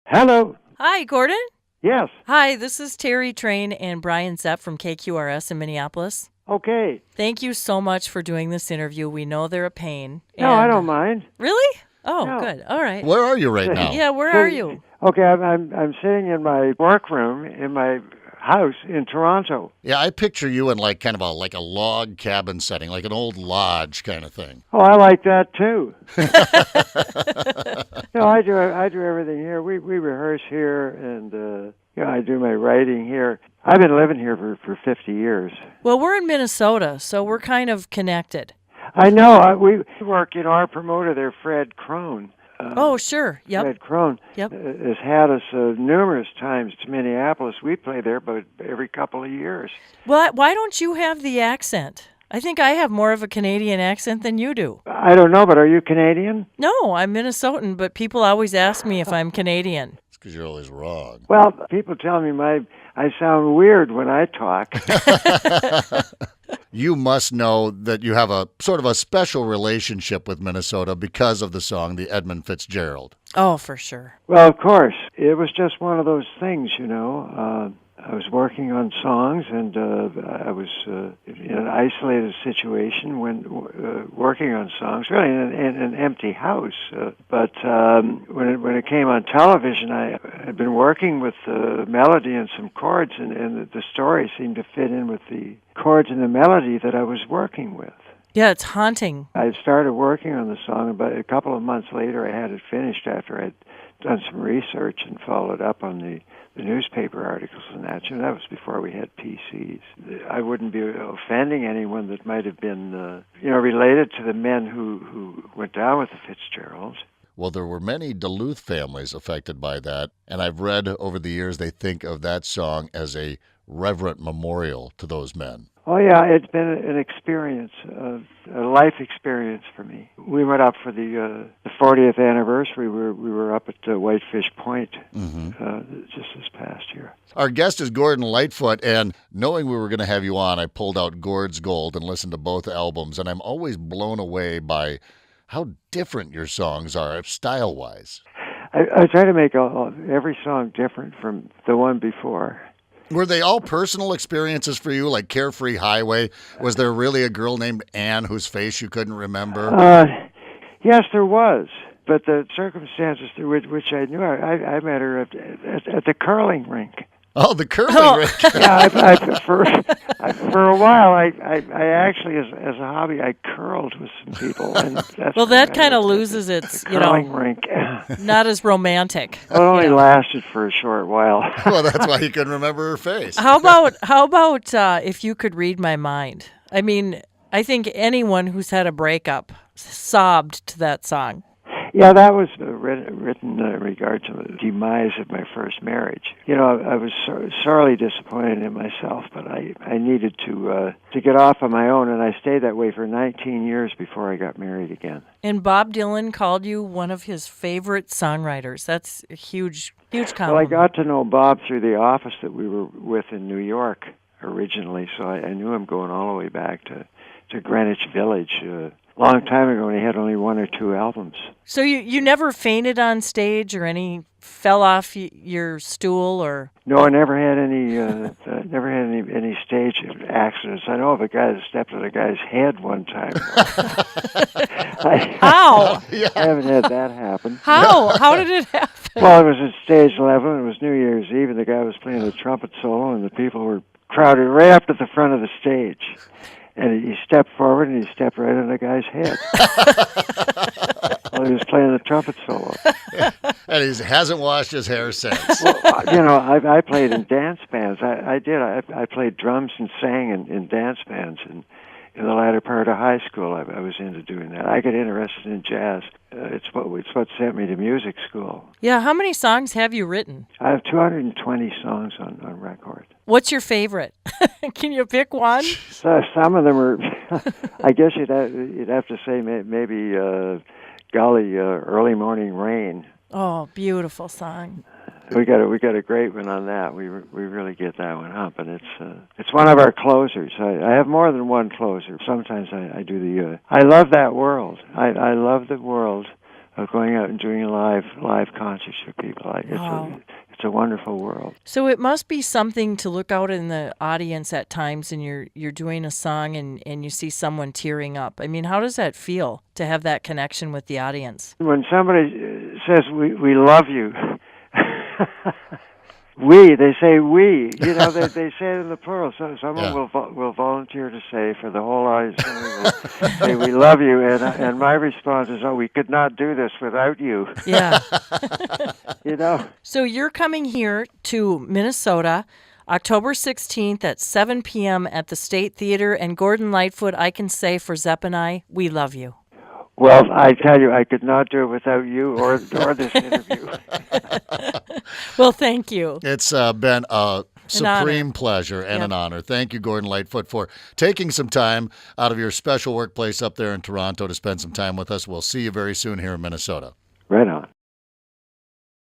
Hello. Hi, Gordon. Yes. Hi, this is Terri Train and Brian Zepp from KQRS in Minneapolis. Okay. Thank you so much for doing this interview. We know they're a pain. No, I don't mind. Really? Oh, No. good. All right. Where are you right now? Yeah, where are you? Okay, I'm sitting in my workroom in my house in Toronto. Yeah, I picture you in like kind of a log cabin setting, like an old lodge kind of thing. Oh, I like that too. I do everything here. We rehearse here, and I do my writing here. I've been living here for 50 years. Well, we're in Minnesota, so we're kind of connected. I know. We work. Our promoter there, Fred Crone. Oh, sure. Yep. Fred Crone has had us numerous times to Minneapolis. We play there, but every couple of years. Well, why don't you have the accent? I think I have more of a Canadian accent than you do. I don't know, but are you Canadian? No, I'm Minnesotan, but people always ask me if I'm Canadian. It's because you're always wrong. Well, people tell me I sound weird when I talk. You must know that you have a sort of a special relationship with Minnesota because of the song, the Edmund Fitzgerald. Oh, for sure. Well, of course. It was just one of those things, I was working on songs, and I was in an isolated situation when working on songs, really in an empty house. But when it came on television, I had been working with the melody and some chords, and the story seemed to fit in with the chords and the melody that I was working with. Yeah, it's haunting. I started working on the song, but a couple of months later I had it finished after I'd done some research and followed up on the newspaper articles and that. That was before we had PCs. I wouldn't be offending anyone that might have been, related to the men who went down with the Fitzgeralds. Well, there were many Duluth families affected by that, and I've read over the years they think of that song as a reverent memorial to those men. Oh, yeah, it's been an experience, a life experience for me. We went up for the 40th anniversary. We were up at Whitefish Point just this past year. Our guest is Gordon Lightfoot, and knowing we were going to have you on, I pulled out Gord's Gold and listened to both albums, and I'm always blown away by how different your songs are, style-wise. I try to make every song different from the one before. Were they all personal experiences for you, like Carefree Highway? Was there really a girl named Anne whose face you couldn't remember? Yes, there was. But the circumstances through which I knew her, I met her at the curling rink. Oh, the curling rink. Yeah, for a while, I actually, as a hobby, I curled with some people. And that kind of loses its, curling rink. Not as romantic. Well, it only lasted for a short while. Well, that's why you couldn't remember her face. How about If You Could Read My Mind? I mean, I think anyone who's had a breakup sobbed to that song. Yeah, that was written in regard to the demise of my first marriage. I was sorely disappointed in myself, but I needed to get off on my own, and I stayed that way for 19 years before I got married again. And Bob Dylan called you one of his favorite songwriters. That's a huge compliment. Well, I got to know Bob through the office that we were with in New York originally, so I knew him going all the way back to Greenwich Village. Long time ago, and he had only one or two albums. So you never fainted on stage, or fell off your stool, or? No, I never had any stage accidents. I know of a guy that stepped on a guy's head one time. How? I haven't had that happen. How did it happen? Well, it was at stage 11. It was New Year's Eve, and the guy was playing a trumpet solo, and the people were crowded right up to the front of the stage. And he stepped forward, and he stepped right on the guy's head. While he was playing the trumpet solo. And he hasn't washed his hair since. Well, I played in dance bands. I did. I played drums and sang in dance bands. And in the latter part of high school, I was into doing that. I got interested in jazz. It's what sent me to music school. Yeah, how many songs have you written? I have 220 songs on record. What's your favorite? Can you pick one? So some of them are. I guess you'd have to say maybe "Golly, Early Morning Rain." Oh, beautiful song. We got a great one on that. We really get that one up, and it's one of our closers. I have more than one closer. Sometimes I do the I love that world. I love the world going out and doing live concerts for people. It's a wonderful world. So it must be something to look out in the audience at times and you're doing a song and you see someone tearing up. I mean, how does that feel to have that connection with the audience? When somebody says, we love you, they say we. They say it in the plural. So someone will volunteer to say for the whole audience, will say, we love you. And my response is, we could not do this without you. Yeah. So you're coming here to Minnesota October 16th at 7 p.m. at the State Theater. And Gordon Lightfoot, I can say for Zepp and I, we love you. Well, I tell you, I could not do it without you or this interview. Well, thank you. It's been a supreme pleasure and an honor. Thank you, Gordon Lightfoot, for taking some time out of your special workplace up there in Toronto to spend some time with us. We'll see you very soon here in Minnesota. Right on.